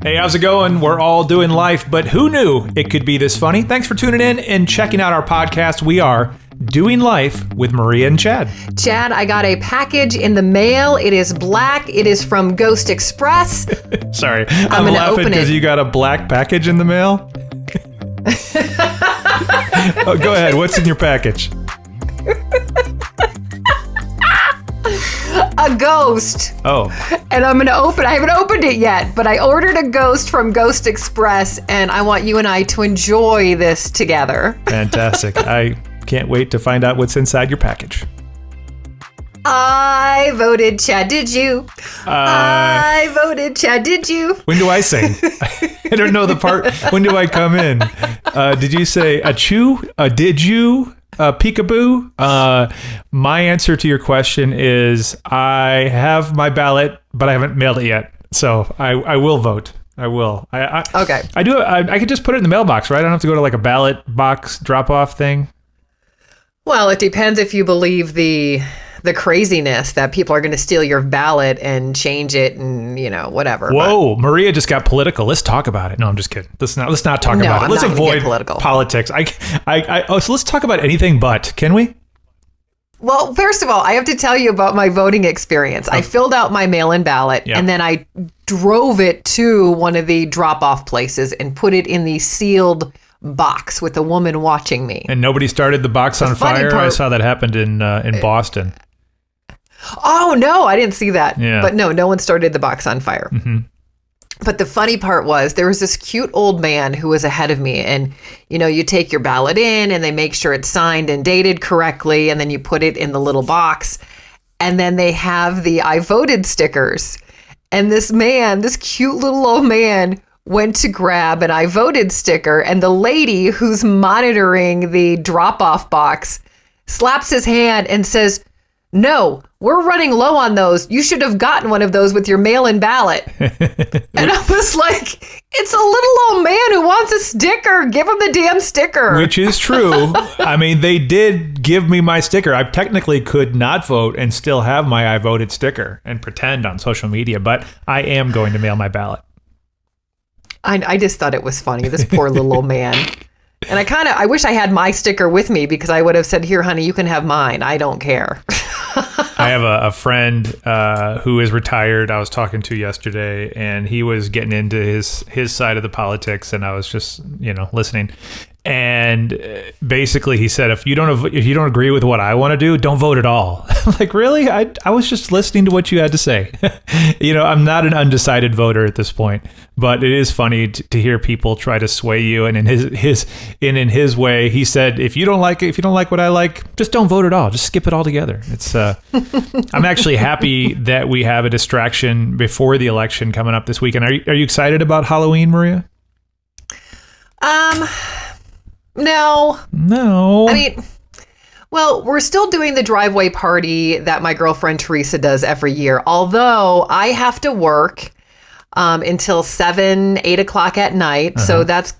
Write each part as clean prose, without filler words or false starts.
Hey, how's it going? We're all doing life, but who knew it could be this funny? Thanks for tuning in and checking out our podcast. We are Doing Life with Maria and Chad. Chad, I got a package in the mail. It is black. It is from Ghost Express. Sorry, I'm laughing because you got a black package in the mail. Oh, go ahead. What's in your package? A ghost. Oh. And I'm going to open. I haven't opened it yet, but I ordered a ghost from Ghost Express, and I want you and I to enjoy this together. Fantastic. I can't wait to find out what's inside your package. I voted Chad, did you? I voted Chad, did you? When do I sing? I don't know the part. When do I come in? Did you say achoo? Did you? Peekaboo. My answer to your question is I have my ballot, but I haven't mailed it yet. So I will vote. I will. Okay. I do. I could just put it in the mailbox, right? I don't have to go to like a ballot box drop-off thing. Well, it depends if you believe the craziness that people are going to steal your ballot and change it and, whatever. Whoa, but Maria just got political. Let's talk about it. No, I'm just kidding. Let's not talk about it. Let's avoid politics. So let's talk about anything but, can we? Well, first of all, I have to tell you about my voting experience. I filled out my mail-in ballot and then I drove it to one of the drop-off places and put it in the sealed box with a woman watching me. And nobody started the box on fire? I saw that happened in Boston. Oh, no, I didn't see that. Yeah. But no one started the box on fire. Mm-hmm. But the funny part was there was this cute old man who was ahead of me. And, you take your ballot in and they make sure it's signed and dated correctly. And then you put it in the little box. And then they have the I voted stickers. And this cute little old man went to grab an I voted sticker. And the lady who's monitoring the drop-off box slaps his hand and says, "No, we're running low on those. You should have gotten one of those with your mail-in ballot." And I was like, it's a little old man who wants a sticker. Give him the damn sticker. Which is true. I mean, they did give me my sticker. I technically could not vote and still have my I voted sticker and pretend on social media, but I am going to mail my ballot. I just thought it was funny, this poor little old man. And I wish I had my sticker with me because I would have said, "Here, honey, you can have mine. I don't care." I have a friend who is retired I was talking to yesterday, and he was getting into his side of the politics, and I was just, listening. And basically he said, if you don't agree with what I want to do, don't vote at all. I'm like, really? I was just listening to what you had to say. I'm not an undecided voter at this point, but it is funny to hear people try to sway you. And in his way, he said, if you don't like what I like, just don't vote at all. Just skip it all together. It's I'm actually happy that we have a distraction before the election coming up this weekend. Are you excited about Halloween, Maria? No. I mean, well, we're still doing the driveway party that my girlfriend Teresa does every year. Although I have to work until 7, 8 o'clock at night. Uh-huh. So that's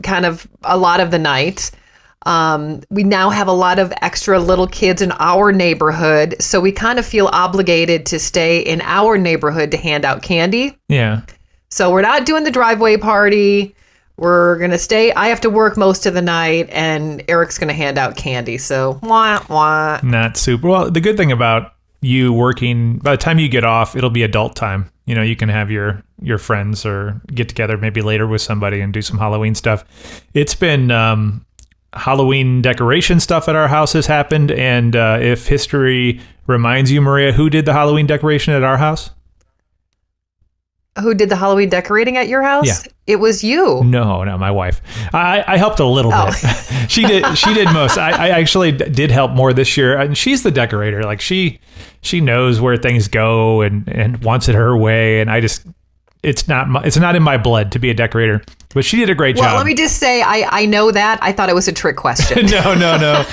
kind of a lot of the night. We now have a lot of extra little kids in our neighborhood. So we kind of feel obligated to stay in our neighborhood to hand out candy. Yeah. So we're not doing the driveway party. We're going to stay. I have to work most of the night, and Eric's going to hand out candy. So, wah. Not super. Well, the good thing about you working, by the time you get off, it'll be adult time. You can have your friends or get together maybe later with somebody and do some Halloween stuff. It's been Halloween decoration stuff at our house has happened. And if history reminds you, Maria, who did the Halloween decoration at our house? Who did the Halloween decorating at your house? Yeah. It was you. No, my wife. I helped a little bit. She did most. I actually did help more this year. And she's the decorator. Like she knows where things go and wants it her way. And it's not in my blood to be a decorator. But she did a great job. Well, let me just say, I know that. I thought it was a trick question. No.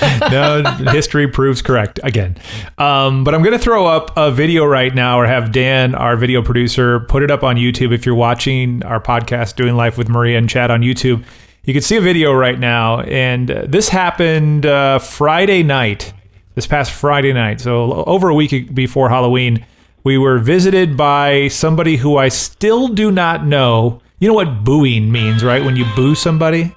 History proves correct again. But I'm going to throw up a video right now, or have Dan, our video producer, put it up on YouTube. If you're watching our podcast, Doing Life with Maria and Chad on YouTube, you can see a video right now. And this happened Friday night, this past Friday night. So over a week before Halloween. we were visited by somebody who I still do not know. You know what booing means, right? When you boo somebody?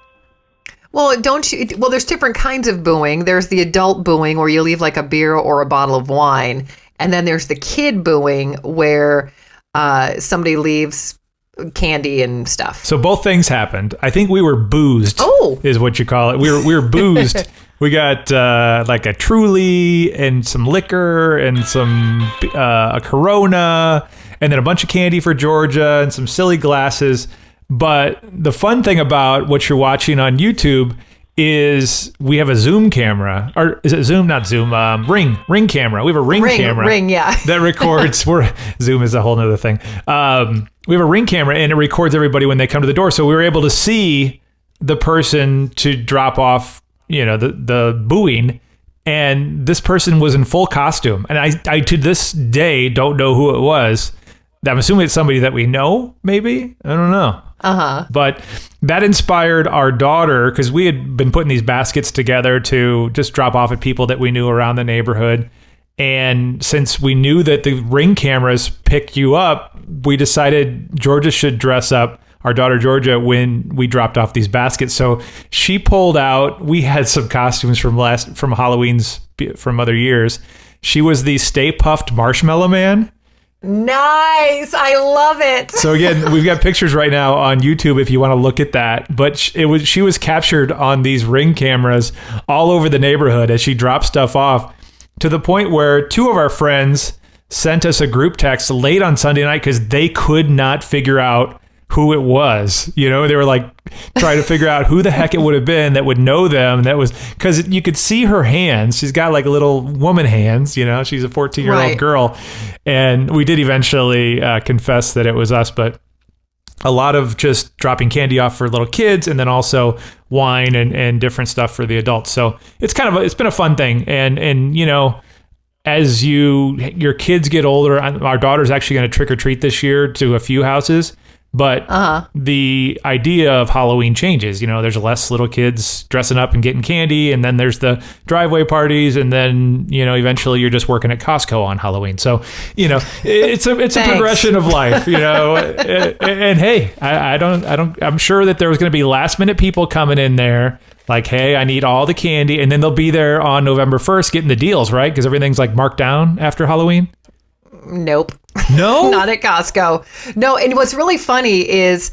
Well, don't you? Well, there's different kinds of booing. There's the adult booing where you leave like a beer or a bottle of wine. And then there's the kid booing where somebody leaves candy and stuff. So both things happened. I think we were boozed. Oh, is what you call it. We were boozed. We got like a Truly and some liquor and some a Corona and then a bunch of candy for Georgia and some silly glasses. But the fun thing about what you're watching on YouTube is we have a Zoom camera, or is it Zoom? Not Zoom. Ring camera. We have a ring camera. Yeah. That records. Zoom is a whole nother thing. We have a ring camera and it records everybody when they come to the door. So we were able to see the person to drop off, the booing, and this person was in full costume. And I to this day don't know who it was. I'm assuming it's somebody that we know, maybe. I don't know. But that inspired our daughter, because we had been putting these baskets together to just drop off at people that we knew around the neighborhood. And since we knew that the ring cameras pick you up, we decided Georgia should dress up, our daughter Georgia, when we dropped off these baskets. So she pulled out, we had some costumes from Halloween's from other years. She was the Stay Puffed Marshmallow Man. Nice. I love it. So again, we've got pictures right now on YouTube if you want to look at that. But she was captured on these ring cameras all over the neighborhood as she dropped stuff off, to the point where two of our friends sent us a group text late on Sunday night because they could not figure out who it was. They were like trying to figure out who the heck it would have been that would know them. That was because you could see her hands. She's got like little woman hands, she's a 14-year-old girl. And we did eventually confess that it was us, but a lot of just dropping candy off for little kids and then also wine and different stuff for the adults. So it's it's been a fun thing. And as your kids get older, our daughter's actually going to trick or treat this year to a few houses. But the idea of Halloween changes. There's less little kids dressing up and getting candy, and then there's the driveway parties, and then eventually you're just working at Costco on Halloween. So it's a progression of life. And hey, I'm sure that there was going to be last minute people coming in there like, hey, I need all the candy, and then they'll be there on November 1st getting the deals, right? Because everything's like marked down after Halloween. Nope. No? Not at Costco. No, and what's really funny is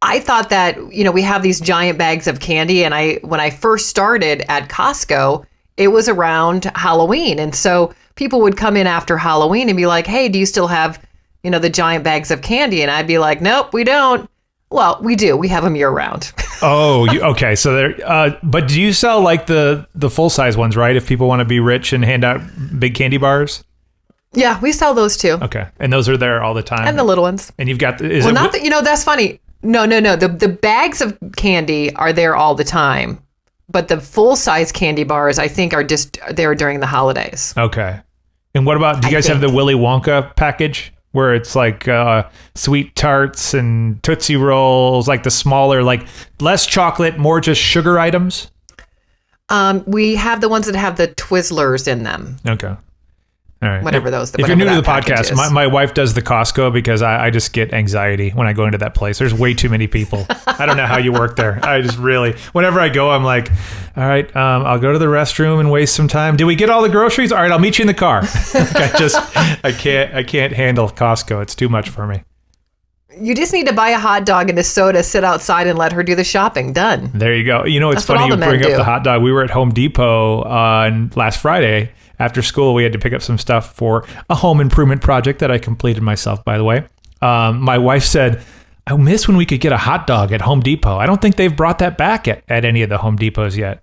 I thought that, we have these giant bags of candy, and when I first started at Costco, it was around Halloween. And so people would come in after Halloween and be like, hey, do you still have, the giant bags of candy? And I'd be like, nope, we don't. Well, we do. We have them year round. Oh, okay. So but do you sell like the full-size ones, right? If people want to be rich and hand out big candy bars? Yeah, we sell those too. Okay. And those are there all the time? And the little ones. And you've got... that's funny. No. The bags of candy are there all the time. But the full-size candy bars, I think, are just there during the holidays. Okay. And what about... Do you guys have the Willy Wonka package? Where it's like sweet tarts and Tootsie Rolls, like the smaller, like less chocolate, more just sugar items? We have the ones that have the Twizzlers in them. Okay. All right. Whatever those. If you're new to the podcast, my wife does the Costco because I just get anxiety when I go into that place. There's way too many people. I don't know how you work there. I just really, whenever I go, I'm like, all right, I'll go to the restroom and waste some time. Did we get all the groceries? All right, I'll meet you in the car. I can't handle Costco. It's too much for me. You just need to buy a hot dog and a soda, sit outside and let her do the shopping. Done. There you go. It's funny you bring up the hot dog. We were at Home Depot on last Friday. After school, we had to pick up some stuff for a home improvement project that I completed myself, by the way. My wife said, I miss when we could get a hot dog at Home Depot. I don't think they've brought that back at any of the Home Depots yet.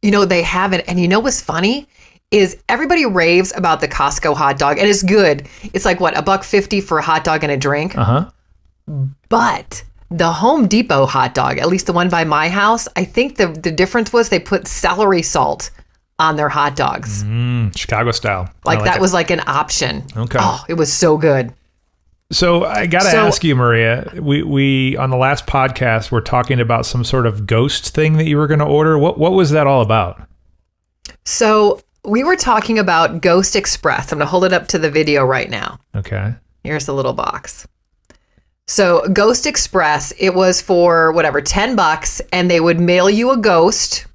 They haven't. And what's funny is everybody raves about the Costco hot dog, and it's good. It's like, what, $1.50 for a hot dog and a drink? Uh-huh. But the Home Depot hot dog, at least the one by my house, I think the difference was they put celery salt on their hot dogs. Chicago style. Like that was like an option. Okay. Oh, it was so good. So I got to ask you, Maria, we on the last podcast, we're talking about some sort of ghost thing that you were going to order. What was that all about? So we were talking about Ghost Express. I'm going to hold it up to the video right now. Okay. Here's the little box. So Ghost Express, it was for whatever, $10, and they would mail you a ghost,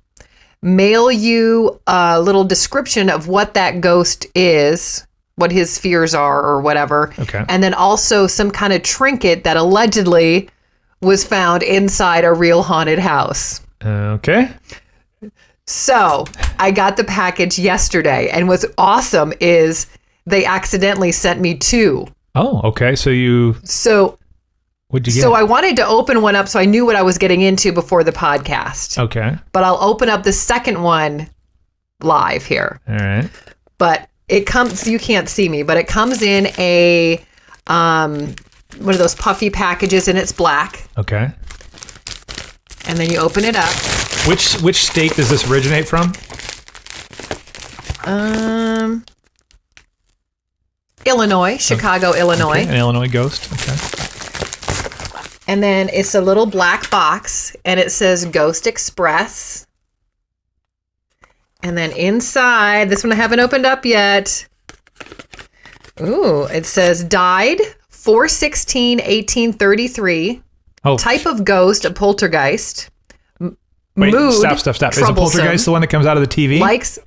mail you a little description of what that ghost is, what his fears are or whatever. Okay. And then also some kind of trinket that allegedly was found inside a real haunted house. Okay. So I got the package yesterday, and what's awesome is they accidentally sent me 2. Oh, okay. So what'd you get? So I wanted to open one up so I knew what I was getting into before the podcast. Okay. But I'll open up the second one live here. All right. But it comes, you can't see me, but it comes in a one of those puffy packages, and it's black. Okay. And then you open it up. Which state does this originate from? Illinois, Chicago, Illinois. Okay. An Illinois ghost. Okay. And then it's a little black box, and it says Ghost Express. And then inside, this one I haven't opened up yet. Ooh, it says died 4/16/1833. Oh. Type of ghost, a poltergeist. Wait, Mood, stop. Is a poltergeist the one that comes out of the TV? Likes.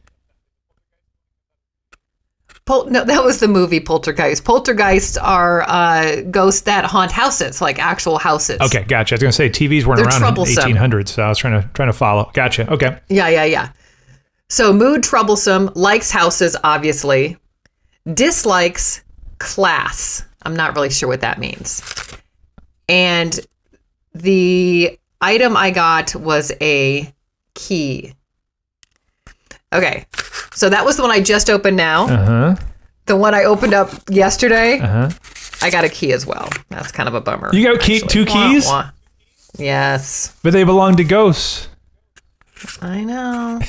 No, that was the movie Poltergeist. Poltergeists are ghosts that haunt houses, like actual houses. Okay, gotcha. I was going to say TVs weren't They're around troublesome. in 1800s, so I was trying to follow. Gotcha. Okay. Yeah. So mood troublesome, likes houses, obviously. Dislikes class. I'm not really sure what that means. And the item I got was a key. Okay. So that was the one I just opened now. Uh-huh. The one I opened up yesterday, Uh-huh. I got a key as well. That's kind of a bummer. You got two keys? Wah, wah. Yes. But they belong to ghosts. I know.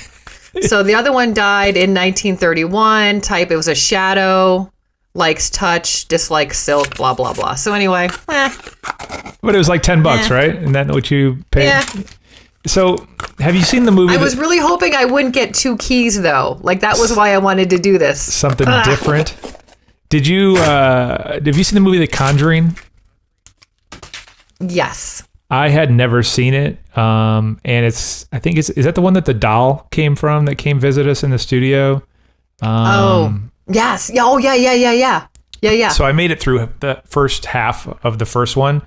So the other one died in 1931. Type, it was a shadow. Likes touch, dislikes silk, blah, blah, blah. So anyway, But it was like $10, right? Isn't that what you paid? Yeah. So, have you seen the movie? I was really hoping I wouldn't get 2 keys, though. Like, that was why I wanted to do this. Something different. Have you seen the movie The Conjuring? Yes. I had never seen it. And is that the one that the doll came from that came visit us in the studio? Yes. Oh, yeah. Yeah. So I made it through the first half of the first one.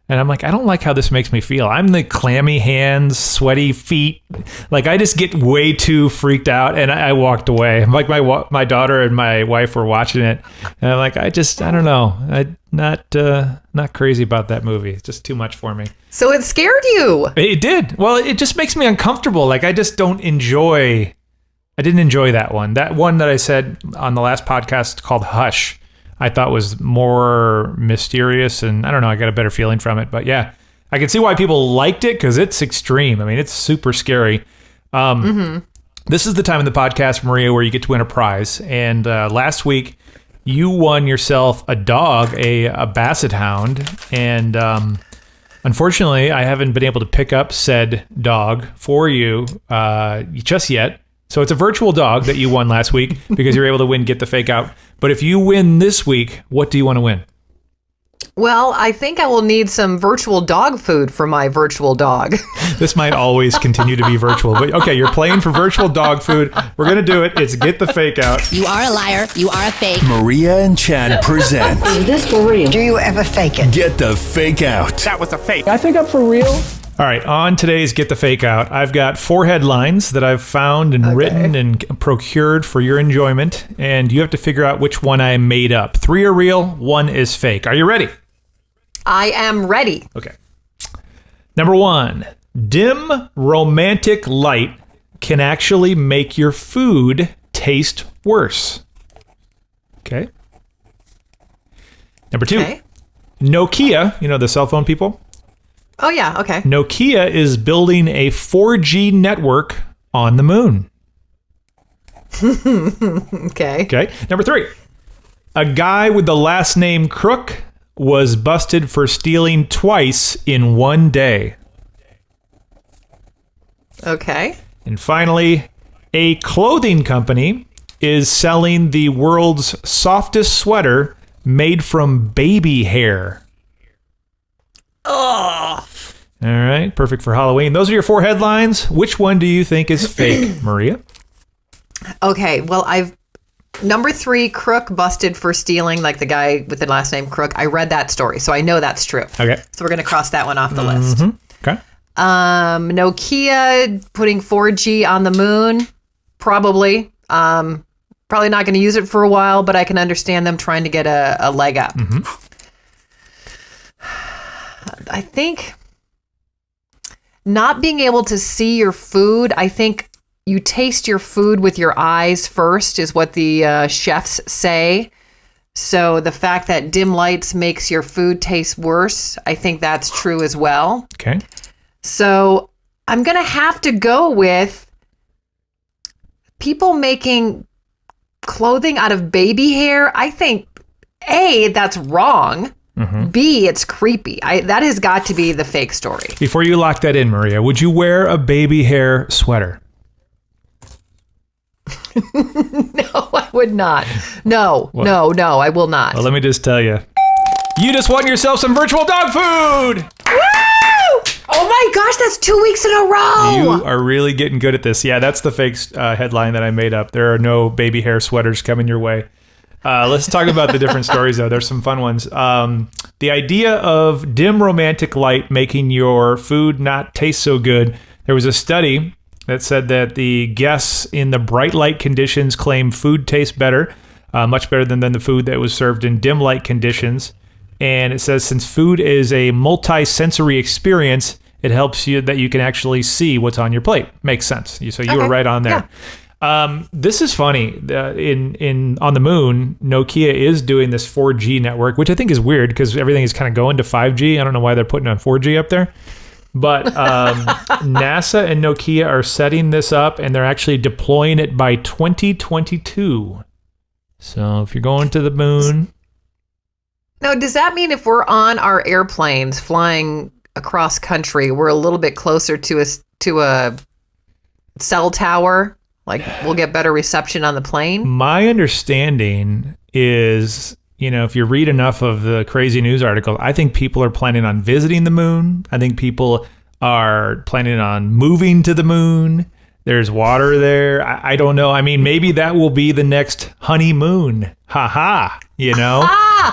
And I'm like, I don't like how this makes me feel. I'm the clammy hands, sweaty feet. Like, I just get way too freaked out, and I walked away. Like, my daughter and my wife were watching it, and I'm like, I don't know. I'm not crazy about that movie. It's just too much for me. So it scared you. It did. Well, it just makes me uncomfortable. Like, I didn't enjoy that one. That one that I said on the last podcast called Hush, I thought was more mysterious, and I don't know, I got a better feeling from it. But yeah, I can see why people liked it, because it's extreme. I mean, it's super scary. This is the time in the podcast, Maria, where you get to win a prize. And last week, you won yourself a dog, a basset hound. And unfortunately, I haven't been able to pick up said dog for you just yet. So it's a virtual dog that you won last week because you're able to win Get the Fake Out. But if you win this week, what do you want to win? Well, I think I will need some virtual dog food for my virtual dog. This might always continue to be virtual. But okay, you're playing for virtual dog food. We're going to do it. It's Get the Fake Out. You are a liar. You are a fake. Maria and Chad present Is this for real? Do you ever fake it? Get the Fake Out. That was a fake. I think I'm for real. All right, on today's Get the Fake Out, I've got 4 headlines that I've found and written and procured for your enjoyment, and you have to figure out which one I made up. 3 are real, 1 is fake. Are you ready? I am ready. Okay. Number 1, dim romantic light can actually make your food taste worse. Okay. Number 2, Okay. Nokia, you know the cell phone people? Oh, yeah. Okay. Nokia is building a 4G network on the moon. Okay. Okay. Number 3. A guy with the last name Crook was busted for stealing twice in one day. Okay. And finally, a clothing company is selling the world's softest sweater made from baby hair. Oh. All right, perfect for Halloween. Those are your 4 headlines. Which one do you think is fake, Maria? Okay, well, number 3, Crook busted for stealing, like the guy with the last name Crook. I read that story, so I know that's true. Okay. So we're going to cross that one off the list. Okay. Nokia putting 4G on the moon, probably. Probably not going to use it for a while, but I can understand them trying to get a leg up. I think not being able to see your food, I think you taste your food with your eyes first is what the chefs say. So the fact that dim lights makes your food taste worse, I think that's true as well. Okay. So I'm going to have to go with people making clothing out of baby hair. I think, A, that's wrong. B, it's creepy. That has got to be the fake story. Before you lock that in, Maria, would you wear a baby hair sweater? No, I would not. No, I will not. Well, let me just tell you. You just won yourself some virtual dog food! Woo! Oh my gosh, that's 2 weeks in a row! You are really getting good at this. Yeah, that's the fake headline that I made up. There are no baby hair sweaters coming your way. Let's talk about the different stories, though. There's some fun ones. The idea of dim romantic light making your food not taste so good. There was a study that said that the guests in the bright light conditions claim food tastes better, much better than the food that was served in dim light conditions. And it says since food is a multi-sensory experience, it helps you that you can actually see what's on your plate. Makes sense. So you were right on there. Yeah. This is funny. On the moon, Nokia is doing this 4G network, which I think is weird because everything is kind of going to 5G. I don't know why they're putting on 4G up there. But NASA and Nokia are setting this up, and they're actually deploying it by 2022. So if you're going to the moon... Now, does that mean if we're on our airplanes flying across country, we're a little bit closer to a cell tower? Like, we'll get better reception on the plane? My understanding is, if you read enough of the crazy news articles, I think people are planning on visiting the moon. I think people are planning on moving to the moon. There's water there. I don't know. I mean, maybe that will be the next honeymoon. Ha ha.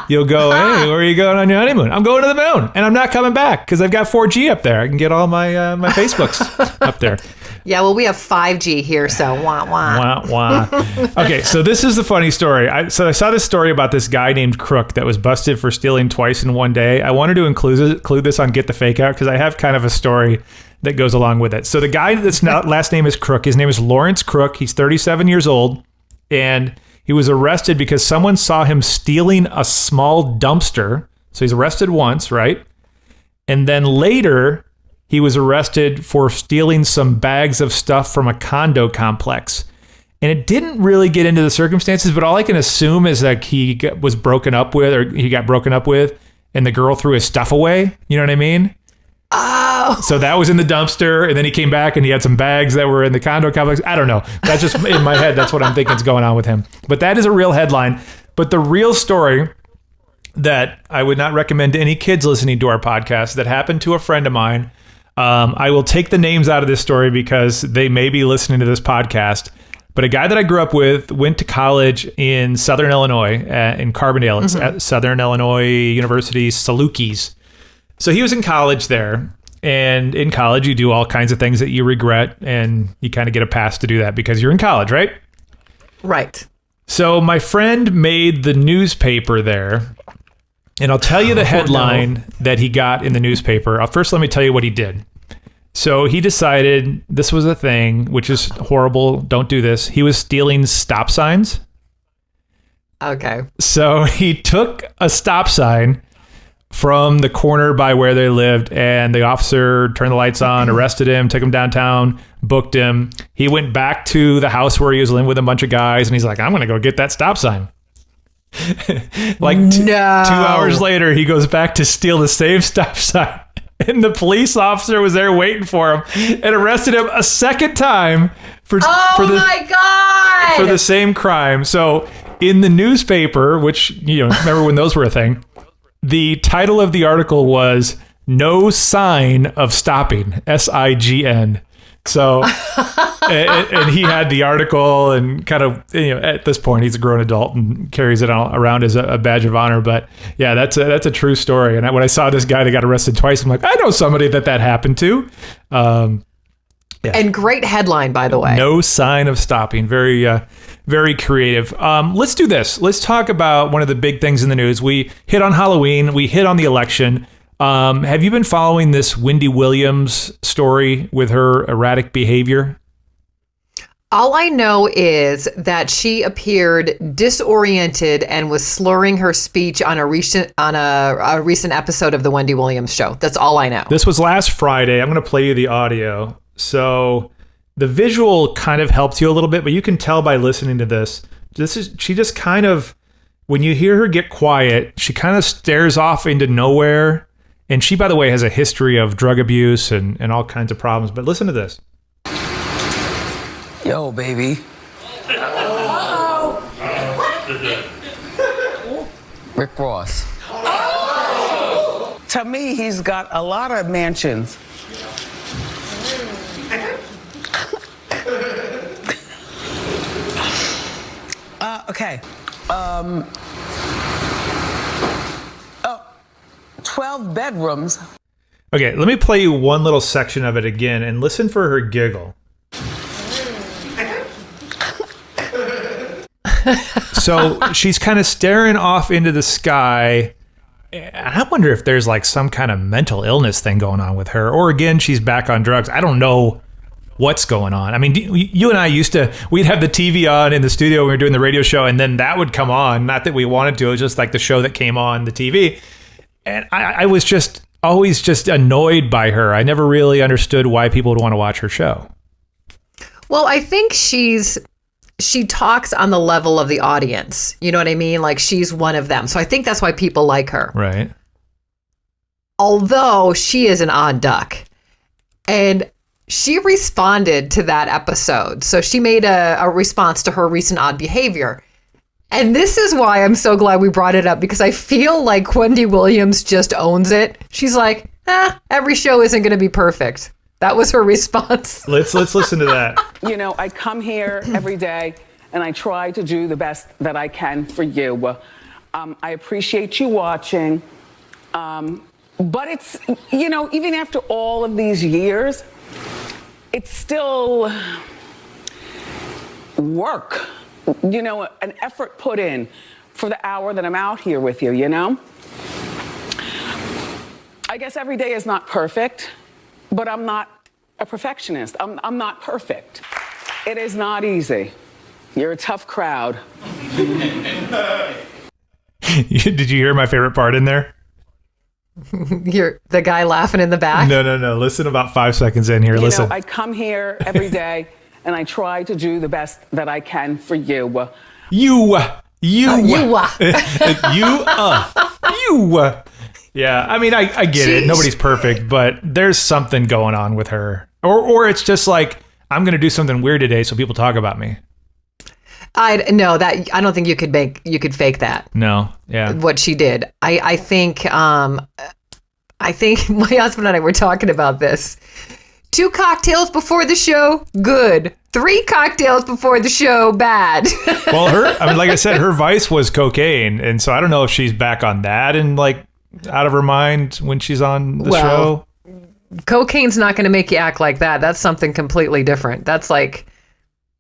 You'll go, hey, where are you going on your honeymoon? I'm going to the moon, and I'm not coming back because I've got 4G up there. I can get all my my Facebooks up there. Yeah, well, we have 5G here, so wah, wah. Wah, wah. Okay, so this is the funny story. I saw this story about this guy named Crook that was busted for stealing twice in one day. I wanted to include this on Get the Fake Out because I have kind of a story that goes along with it. So the guy that's last name is Crook, his name is Lawrence Crook. He's 37 years old, and he was arrested because someone saw him stealing a small dumpster. So he's arrested once, right? And then later, he was arrested for stealing some bags of stuff from a condo complex. And it didn't really get into the circumstances, but all I can assume is that he got broken up with, and the girl threw his stuff away. You know what I mean? Oh. So that was in the dumpster, and then he came back and he had some bags that were in the condo complex. I don't know. That's just in my head. That's what I'm thinking is going on with him. But that is a real headline. But the real story that I would not recommend to any kids listening to our podcast that happened to a friend of mine. I will take the names out of this story because they may be listening to this podcast. But a guy that I grew up with went to college in Southern Illinois, in Carbondale. It's at Southern Illinois University, Salukis. So he was in college there. And in college, you do all kinds of things that you regret. And you kind of get a pass to do that because you're in college, right? Right. So my friend made the newspaper there. And I'll tell you the headline that he got in the newspaper. First, let me tell you what he did. So he decided this was a thing, which is horrible. Don't do this. He was stealing stop signs. Okay. So he took a stop sign from the corner by where they lived, and the officer turned the lights on, arrested him, took him downtown, booked him. He went back to the house where he was living with a bunch of guys, and he's like, I'm going to go get that stop sign. Like 2 hours later, he goes back to steal the same stop sign. And the police officer was there waiting for him and arrested him a second time my God! For the same crime. So in the newspaper, which, remember when those were a thing, the title of the article was "No Sign of Stopping," SIGN. So, and he had the article and kind of, at this point, he's a grown adult and carries it around as a badge of honor. But yeah, that's a true story. And when I saw this guy that got arrested twice, I'm like, I know somebody that happened to. Yeah. And great headline, by the way. No sign of stopping. Very, very creative. Let's do this. Let's talk about one of the big things in the news. We hit on Halloween. We hit on the election. Have you been following this Wendy Williams story with her erratic behavior? All I know is that she appeared disoriented and was slurring her speech on a recent episode of the Wendy Williams show. That's all I know. This was last Friday. I'm going to play you the audio. So the visual kind of helps you a little bit, but you can tell by listening to this. She just kind of, when you hear her get quiet, she kind of stares off into nowhere. And she, by the way, has a history of drug abuse and all kinds of problems. But listen to this. Yo, baby. Rick Ross. To me, he's got a lot of mansions. Okay. 12 bedrooms. Okay, let me play you one little section of it again and listen for her giggle. So she's kind of staring off into the sky. I wonder if there's like some kind of mental illness thing going on with her. Or again, she's back on drugs. I don't know what's going on. I mean, you and I we'd have the TV on in the studio when we were doing the radio show, and then that would come on. Not that we wanted to, it was just like the show that came on the TV. And I was just always just annoyed by her. I never really understood why people would want to watch her show. Well, I think she talks on the level of the audience. You know what I mean? Like she's one of them. So I think that's why people like her. Right. Although she is an odd duck. And she responded to that episode. So she made a response to her recent odd behavior. And this is why I'm so glad we brought it up, because I feel like Wendy Williams just owns it. She's like, every show isn't going to be perfect. That was her response. Let's listen to that. I come here every day and I try to do the best that I can for you. I appreciate you watching. But it's, even after all of these years, it's still work. An effort put in for the hour that I'm out here with you, I guess every day is not perfect, but I'm not a perfectionist. I'm not perfect. It is not easy. You're a tough crowd. Did you hear my favorite part in there? You're the guy laughing in the back? No. Listen about 5 seconds in here. Listen. I come here every day and I try to do the best that I can for you. You. Yeah, I mean, I get it. Nobody's perfect, but there's something going on with her. Or it's just like, I'm going to do something weird today so people talk about me. I don't think you could fake that. No. Yeah. What she did. I think my husband and I were talking about this. 2 cocktails before the show, good. 3 cocktails before the show, bad. Well, like I said, her vice was cocaine. And so I don't know if she's back on that and like out of her mind when she's on the show. Cocaine's not going to make you act like that. That's something completely different. That's like,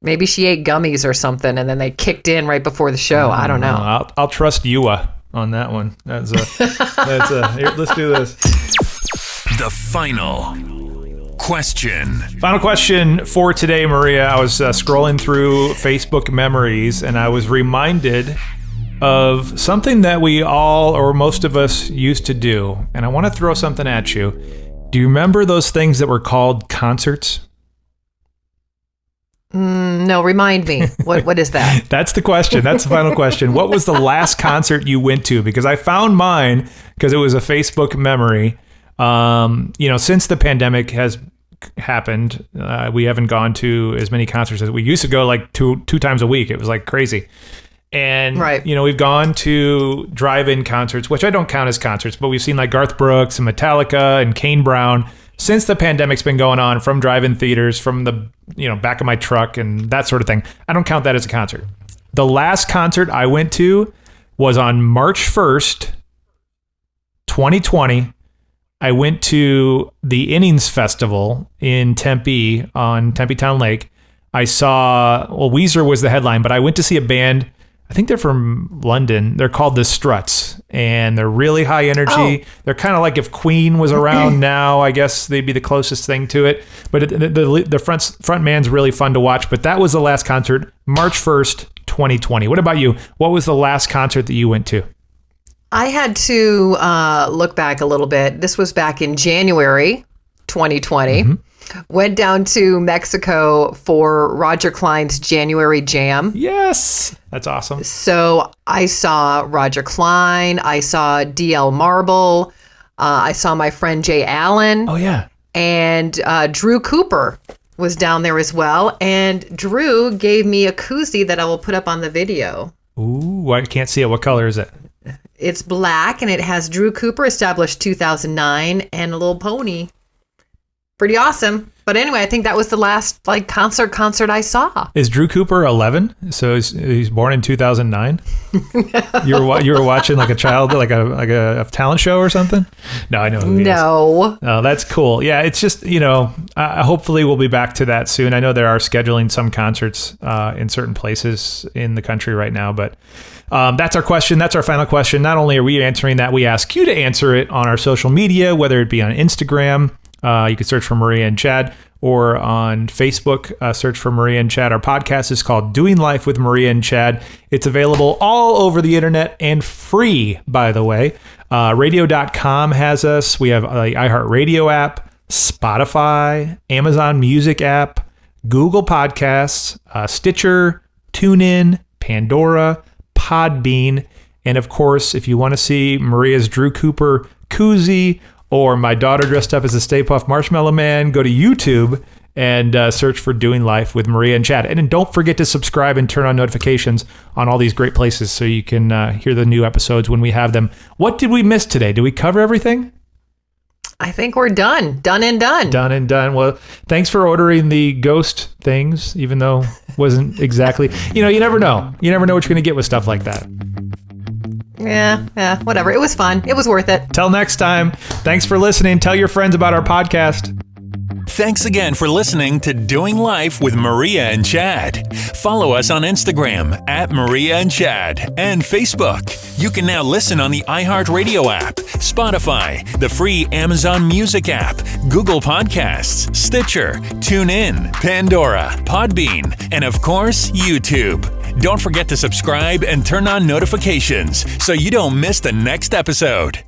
maybe she ate gummies or something and then they kicked in right before the show. I don't know. I'll trust you on that one. Here, let's do this. The final question for today, Maria. I was scrolling through Facebook memories and I was reminded of something that we all, or most of us, used to do. And I want to throw something at you. Do you remember those things that were called concerts? No, remind me. What is that? That's the question. That's the final question. What was the last concert you went to? Because I found mine because it was a Facebook memory. Since the pandemic has happened, we haven't gone to as many concerts as we used to go, like two times a week. It was like crazy. And, we've gone to drive-in concerts, which I don't count as concerts, but we've seen like Garth Brooks and Metallica and Kane Brown since the pandemic's been going on, from drive-in theaters, from the, back of my truck and that sort of thing. I don't count that as a concert. The last concert I went to was on March 1st, 2020. I went to the Innings Festival in Tempe on Tempe Town Lake. I saw, Weezer was the headline, but I went to see a band. I think they're from London. They're called The Struts, and they're really high energy. They're kind of like if Queen was around now, I guess they'd be the closest thing to it. But the front man's really fun to watch. But that was the last concert, March 1st, 2020. What about you? What was the last concert that you went to? I had to look back a little bit. This was back in January 2020. Mm-hmm. Went down to Mexico for Roger Klein's January Jam. Yes, that's awesome. So I saw Roger Klein. I saw DL Marble. I saw my friend Jay Allen. Oh, yeah. And Drew Cooper was down there as well. And Drew gave me a koozie that I will put up on the video. Ooh, I can't see it. What color is it? It's black, and it has Drew Cooper, established 2009, and a little pony. Pretty awesome. But anyway, I think that was the last concert I saw. Is Drew Cooper 11? So he's born in 2009. You were watching like a child, like a talent show or something. No, I know who he is. No. Oh, that's cool. Yeah, it's just hopefully we'll be back to that soon. I know they are scheduling some concerts in certain places in the country right now, but. That's our question. That's our final question. Not only are we answering that, we ask you to answer it on our social media, whether it be on Instagram. You can search for Maria and Chad, or on Facebook, search for Maria and Chad. Our podcast is called Doing Life with Maria and Chad. It's available all over the internet and free, by the way. Radio.com has us. We have the iHeartRadio app, Spotify, Amazon Music app, Google Podcasts, Stitcher, TuneIn, Pandora, Podbean, and of course, if you want to see Maria's Drew Cooper koozie or my daughter dressed up as a Stay Puft Marshmallow Man, go to YouTube and search for Doing Life with Maria and Chad. And then don't forget to subscribe and turn on notifications on all these great places so you can hear the new episodes when we have them. What did we miss today? Did we cover everything? I think we're done. Done and done. Done and done. Well, thanks for ordering the ghost things, even though it wasn't exactly... you never know. You never know what you're going to get with stuff like that. Yeah, whatever. It was fun. It was worth it. Till next time. Thanks for listening. Tell your friends about our podcast. Thanks again for listening to Doing Life with Maria and Chad. Follow us on Instagram at Maria and Chad and Facebook. You can now listen on the iHeartRadio app, Spotify, the free Amazon Music app, Google Podcasts, Stitcher, TuneIn, Pandora, Podbean, and of course, YouTube. Don't forget to subscribe and turn on notifications so you don't miss the next episode.